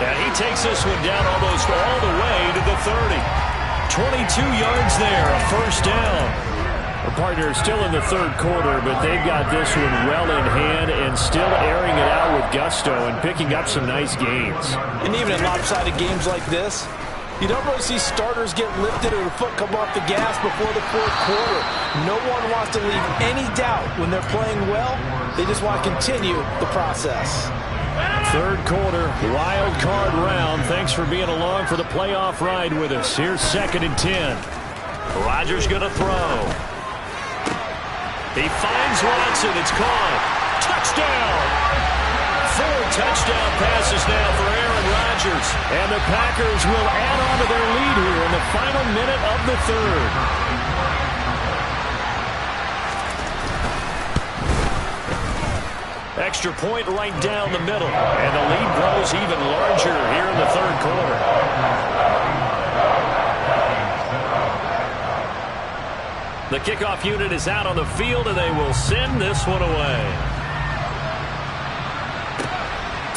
[SPEAKER 1] And he takes this one down almost all the way to the 30. 22 yards there, a first down.
[SPEAKER 4] The partner is still in the third quarter, but they've got this one well in hand and still airing it out with gusto and picking up some nice gains.
[SPEAKER 2] And even in lopsided games like this, you don't really see starters get lifted or the foot come off the gas before the fourth quarter. No one wants to leave any doubt when they're playing well. They just want to continue the process.
[SPEAKER 4] Third quarter, wild card round. Thanks for being along for the playoff ride with us. Here's 2nd and 10.
[SPEAKER 1] Rodgers going to throw. He finds Watson. It's caught. Touchdown! 4 touchdown passes now for Aaron Rodgers.
[SPEAKER 4] And the Packers will add on to their lead here in the final minute of the third.
[SPEAKER 1] Extra point right down the middle. And the lead grows even larger here in the third quarter. The kickoff unit is out on the field, and they will send this one away.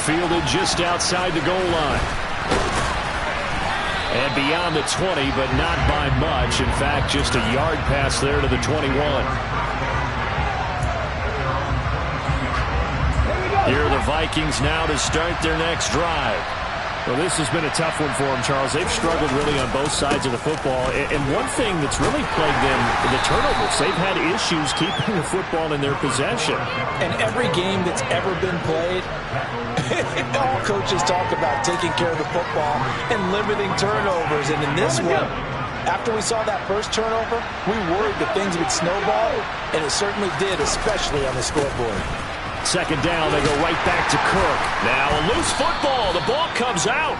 [SPEAKER 4] fielded just outside the goal line. And beyond the 20, but not by much. In fact, just a yard pass there to the 21. Here are the Vikings now to start their next drive.
[SPEAKER 1] Well, this has been a tough one for them, Charles. They've struggled really on both sides of the football. And one thing that's really plagued them, the turnovers. They've had issues keeping the football in their possession.
[SPEAKER 2] And every game that's ever been played, all coaches talk about taking care of the football and limiting turnovers. And in this one, after we saw that first turnover, we worried that things would snowball, and it certainly did, especially on the scoreboard.
[SPEAKER 4] Second down, they go right back to Cook. Now a loose football. The ball comes out.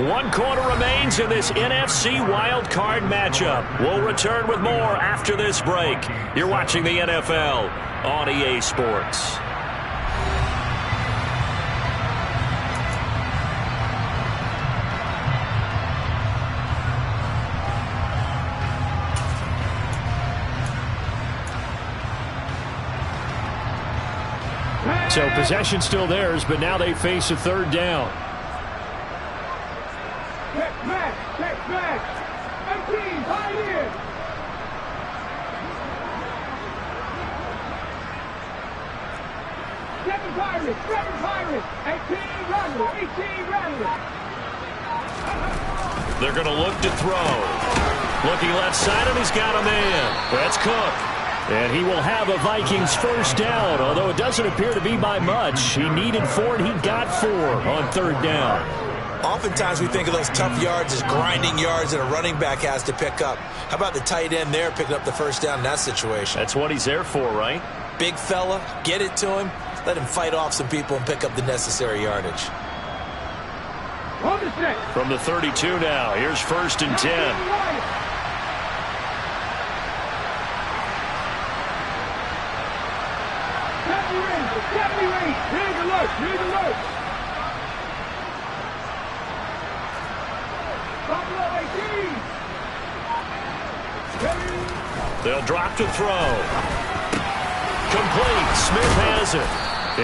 [SPEAKER 4] 1 quarter remains in this NFC Wild Card matchup. We'll return with more after this break. You're watching the NFL on EA Sports. So possession still theirs, but now they face a third down.
[SPEAKER 3] Check back. 18, high in. Seven Pirates. 18 Rattler.
[SPEAKER 1] They're going to look to throw. Looking left side, and he's got a man. That's Cook.
[SPEAKER 4] And he will have a Vikings first down, although it doesn't appear to be by much. He needed 4, and he got 4 on third down.
[SPEAKER 2] Oftentimes we think of those tough yards as grinding yards that a running back has to pick up. How about the tight end there picking up the first down in that situation?
[SPEAKER 1] That's what he's there for, right?
[SPEAKER 2] Big fella, get it to him, let him fight off some people and pick up the necessary yardage.
[SPEAKER 1] From the 32 now, here's 1st and 10.
[SPEAKER 3] Read alert. Buffalo 18.
[SPEAKER 1] They'll drop to throw. Complete. Smith has it.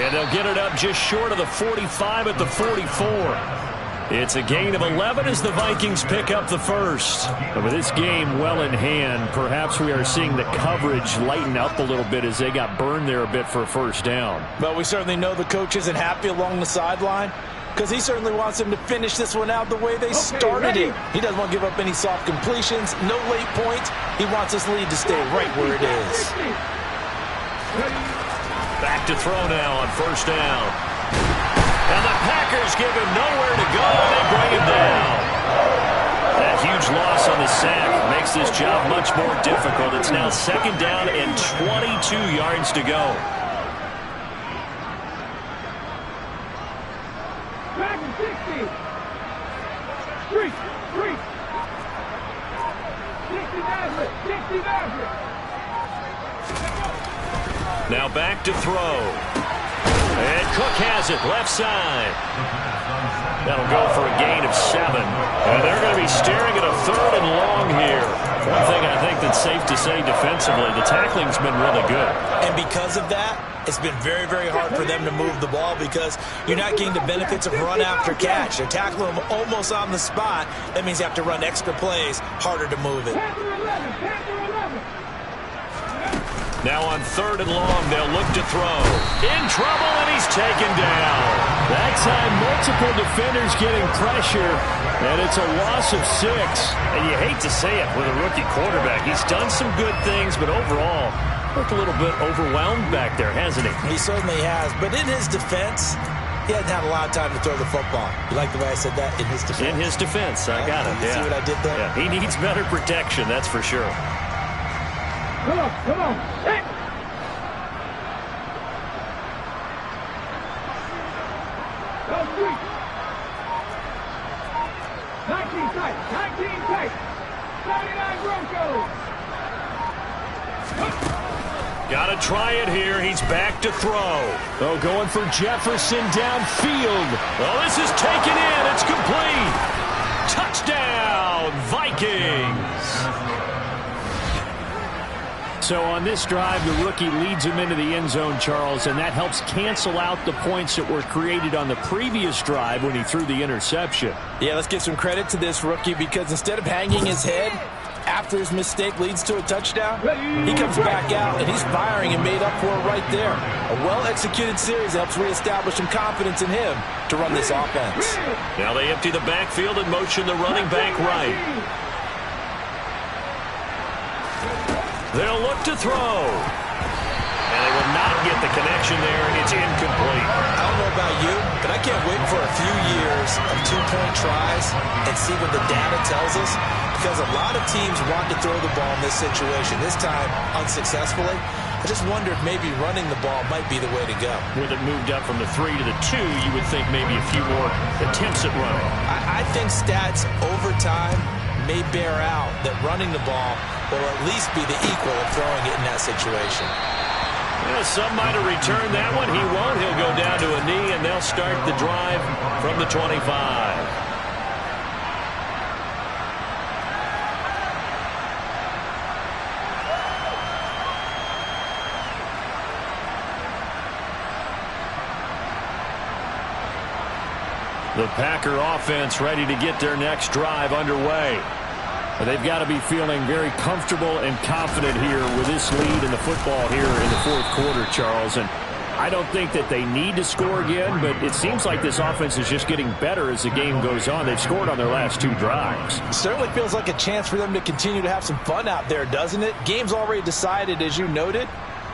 [SPEAKER 1] And they'll get it up just short of the 45 at the 44. It's a gain of 11 as the Vikings pick up the first.
[SPEAKER 4] And with this game well in hand, perhaps we are seeing the coverage lighten up a little bit as they got burned there a bit for a first down.
[SPEAKER 2] But we certainly know the coach isn't happy along the sideline because he certainly wants them to finish this one out the way they started it. He doesn't want to give up any soft completions, no late points. He wants this lead to stay right where it is.
[SPEAKER 1] Back to throw now on first down. And the Packers give him nowhere to go, and they bring him down. That huge loss on the sack makes this job much more difficult. It's now 2nd down and 22 yards to go.
[SPEAKER 3] Back to 60. Street. 60 Maverick.
[SPEAKER 1] Now back to throw. And Cook has it, left side. That'll go for a gain of 7. And they're going to be staring at a 3rd and long here. One thing I think that's safe to say defensively, the tackling's been really good.
[SPEAKER 2] And because of that, it's been very, very hard for them to move the ball because you're not getting the benefits of run after catch. They're tackling them almost on the spot. That means you have to run extra plays, harder to move it.
[SPEAKER 1] Now on 3rd and long, they'll look to throw. In trouble, and he's taken down.
[SPEAKER 4] That time, multiple defenders getting pressure, and it's a loss of 6.
[SPEAKER 1] And you hate to say it with a rookie quarterback. He's done some good things, but overall, looked a little bit overwhelmed back there, hasn't he?
[SPEAKER 2] He certainly has, but in his defense, he hasn't had a lot of time to throw the football. You like the way I said that? In his defense.
[SPEAKER 1] In his defense, I got it.
[SPEAKER 2] You see what I did there?
[SPEAKER 1] Yeah, he needs better protection, that's for sure.
[SPEAKER 3] Come on. Hey. Go street. 19 tight. 99 Broncos.
[SPEAKER 1] Got to try it here. He's back to throw.
[SPEAKER 4] Oh, going for Jefferson downfield.
[SPEAKER 1] Oh, this is taken in. It's complete. Touchdown, Vikings.
[SPEAKER 4] So on this drive, the rookie leads him into the end zone, Charles, and that helps cancel out the points that were created on the previous drive when he threw the interception.
[SPEAKER 2] Yeah, let's give some credit to this rookie because instead of hanging his head after his mistake leads to a touchdown, he comes back out and he's firing and made up for it right there. A well-executed series helps reestablish some confidence in him to run this offense.
[SPEAKER 1] Now they empty the backfield and motion the running back right. They'll look to throw. And they will not get the connection there. It's incomplete.
[SPEAKER 2] I don't know about you, but I can't wait for a few years of two-point tries and see what the data tells us, because a lot of teams want to throw the ball in this situation, this time unsuccessfully. I just wonder if maybe running the ball might be the way to go.
[SPEAKER 1] With it moved up from the 3 to the 2, you would think maybe a few more attempts at running.
[SPEAKER 2] I think stats over time may bear out that running the ball will at least be the equal of throwing it in that situation.
[SPEAKER 1] Well, some might have returned that one. He won't. He'll go down to a knee, and they'll start the drive from the 25. The Packer offense ready to get their next drive underway. They've got to be feeling very comfortable and confident here with this lead in the football here in the fourth quarter, Charles. And I don't think that they need to score again, but it seems like this offense is just getting better as the game goes on. They've scored on their last 2 drives.
[SPEAKER 2] It certainly feels like a chance for them to continue to have some fun out there, doesn't it? Game's already decided, as you noted.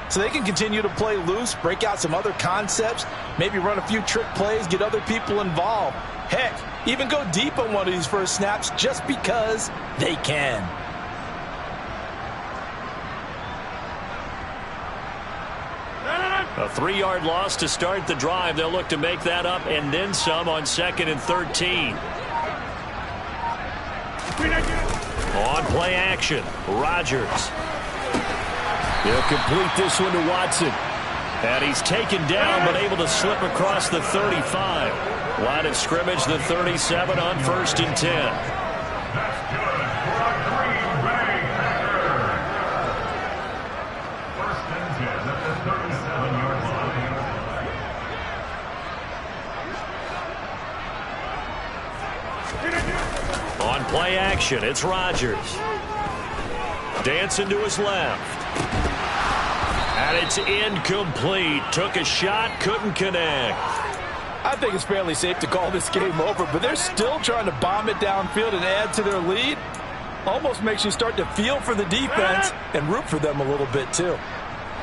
[SPEAKER 2] So they can continue to play loose, break out some other concepts, maybe run a few trick plays, get other people involved. Heck, even go deep on one of these first snaps just because they can.
[SPEAKER 1] A 3-yard loss to start the drive. They'll look to make that up and then some on 2nd and 13. On play action, Rodgers. He'll complete this one to Watson. And he's taken down but able to slip across the 35. Line of scrimmage, the 37 on 1st and 10. On play action, it's Rodgers. Dancing to his left. And it's incomplete. Took a shot, couldn't connect.
[SPEAKER 2] I think it's fairly safe to call this game over, but they're still trying to bomb it downfield and add to their lead. Almost makes you start to feel for the defense and root for them a little bit too.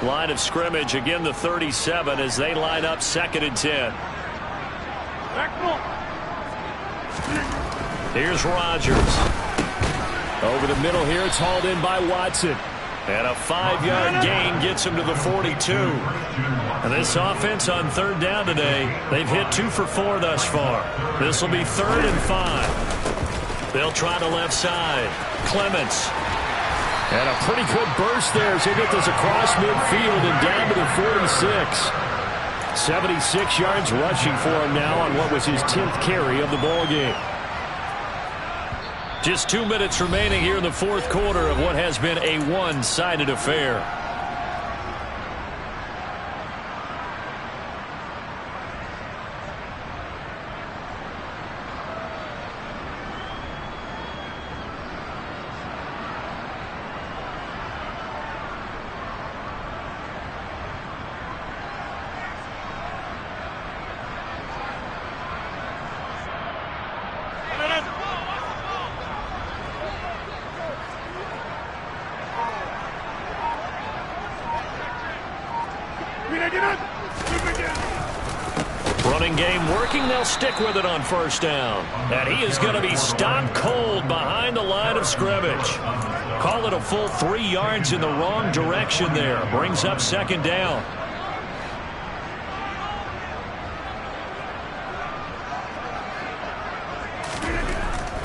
[SPEAKER 1] Line of scrimmage, again the 37 as they line up 2nd and 10. Here's Rodgers. Over the middle here, it's hauled in by Watson. And a 5-yard gain gets him to the 42. And this offense on 3rd down today, they've hit 2 for 4 thus far. This will be 3rd and 5. They'll try the left side. Clements. And a pretty good burst there as he gets this across midfield and down to the 46. 76 yards rushing for him now on what was his 10th carry of the ball game. Just 2 minutes remaining here in the fourth quarter of what has been a one-sided affair. Running game working. They'll stick with it on 1st down. And he is going to be stopped cold behind the line of scrimmage. Call it a full 3 yards in the wrong direction there. Brings up 2nd down.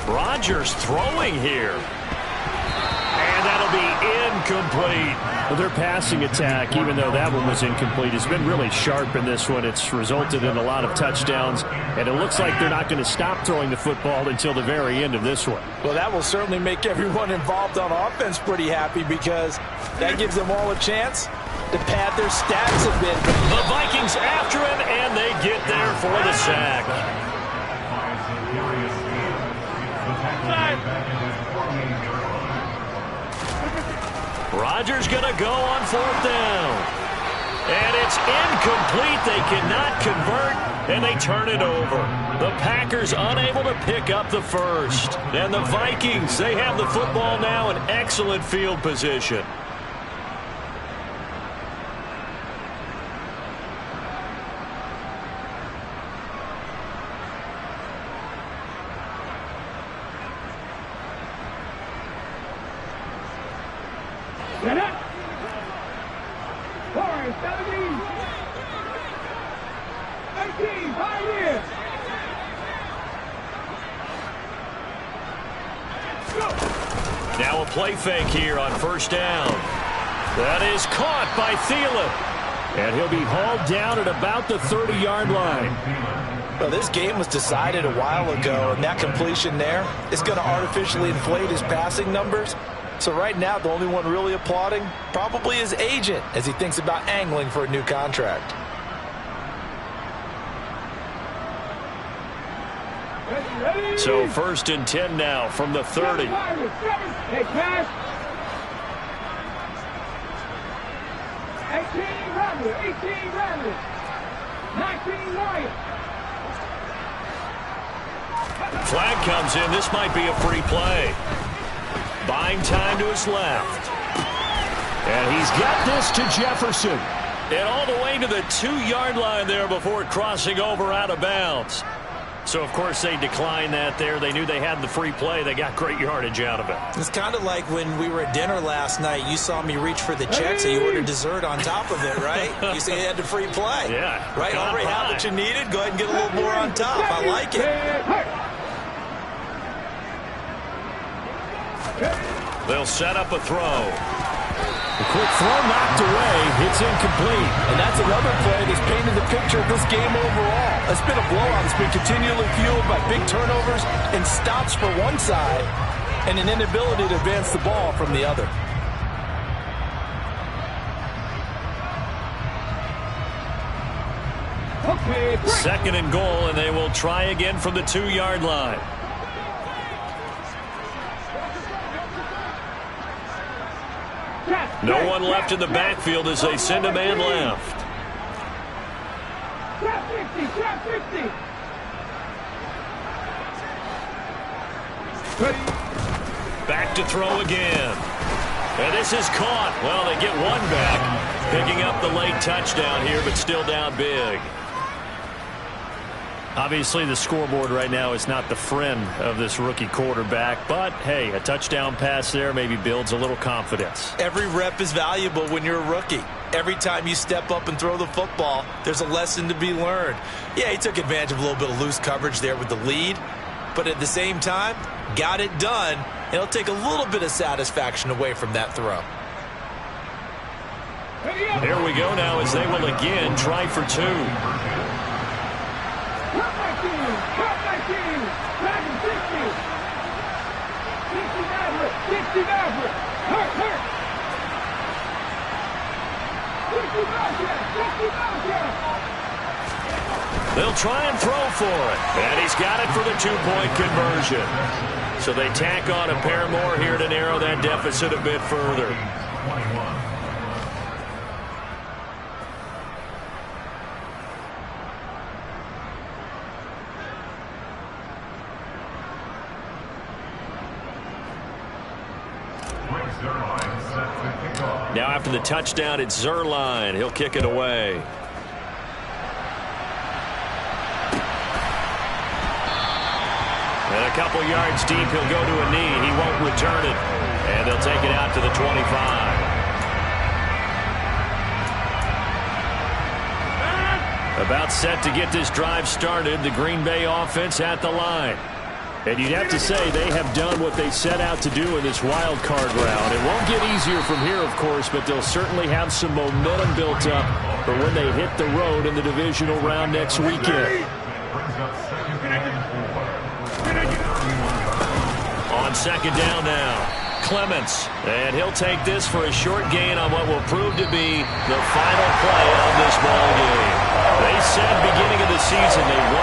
[SPEAKER 1] Rodgers throwing here. And that'll be incomplete.
[SPEAKER 4] Well, their passing attack, even though that one was incomplete, has been really sharp in this one. It's resulted in a lot of touchdowns, and it looks like they're not going to stop throwing the football until the very end of this one.
[SPEAKER 2] Well, that will certainly make everyone involved on offense pretty happy because that gives them all a chance to pad their stats a bit.
[SPEAKER 1] The Vikings after him, and they get there for the sack. Rodgers going to go on 4th down. And it's incomplete. They cannot convert, and they turn it over. The Packers unable to pick up the first. And the Vikings, they have the football now in excellent field position.
[SPEAKER 3] Get up. 4, 17. 18, 5 years. Go.
[SPEAKER 1] Now a play fake here on 1st down. That is caught by Thielen.
[SPEAKER 4] And he'll be hauled down at about the 30-yard line.
[SPEAKER 2] Well, this game was decided a while ago, and that completion there is going to artificially inflate his passing numbers. So right now, the only one really applauding probably his agent as he thinks about angling for a new contract.
[SPEAKER 1] So 1st and 10 now from the 30.
[SPEAKER 3] Hey, pass. 18 Rabbit, 18 Rabbit. 19 Wyatt.
[SPEAKER 1] Flag comes in. This might be a free play. Buying time to his left.
[SPEAKER 4] And he's got this to Jefferson.
[SPEAKER 1] And all the way to the 2-yard line there before crossing over out of bounds. So, of course, they declined that there. They knew they had the free play. They got great yardage out of it.
[SPEAKER 5] It's kind of like when we were at dinner last night. You saw me reach for the check, so you ordered dessert on top of it, right? You said you had the free play.
[SPEAKER 1] Yeah.
[SPEAKER 5] Right, already had what you needed. Go ahead and get a little more on top. I like it.
[SPEAKER 1] They'll set up a throw.
[SPEAKER 4] The quick throw knocked away. It's incomplete.
[SPEAKER 2] And that's another play that's painted the picture of this game overall. It's been a blowout. It's been continually fueled by big turnovers and stops for one side and an inability to advance the ball from the other.
[SPEAKER 3] Okay,
[SPEAKER 1] 2nd and goal, and they will try again from the 2-yard line. No one left in the backfield as they send a man left.
[SPEAKER 3] Trap 50, trap 50.
[SPEAKER 1] Back to throw again. And this is caught. Well, they get one back, picking up the late touchdown here, but still down big. Obviously, the scoreboard right now is not the friend of this rookie quarterback. But, hey, a touchdown pass there maybe builds a little confidence.
[SPEAKER 5] Every rep is valuable when you're a rookie. Every time you step up and throw the football, there's a lesson to be learned. Yeah, he took advantage of a little bit of loose coverage there with the lead. But at the same time, got it done. And it'll take a little bit of satisfaction away from that throw.
[SPEAKER 1] Here we go now as they will again try for 2.
[SPEAKER 3] Cut my team! Dragon 60! 60 Maverick! 60 Maverick! Hurt! 60 Maverick! 60 Maverick!
[SPEAKER 1] They'll try and throw for it. And he's got it for the 2-point conversion. So they tack on a pair more here to narrow that deficit a bit further. Now after the touchdown, it's Zuerlein. He'll kick it away. And a couple yards deep, he'll go to a knee. He won't return it. And they'll take it out to the 25. About set to get this drive started. The Green Bay offense at the line.
[SPEAKER 4] And you'd have to say they have done what they set out to do in this wild card round. It won't get easier from here, of course, but they'll certainly have some momentum built up for when they hit the road in the divisional round next weekend.
[SPEAKER 1] On second down now, Clements. And he'll take this for a short gain on what will prove to be the final play of this ball game. They said beginning of the season they wanted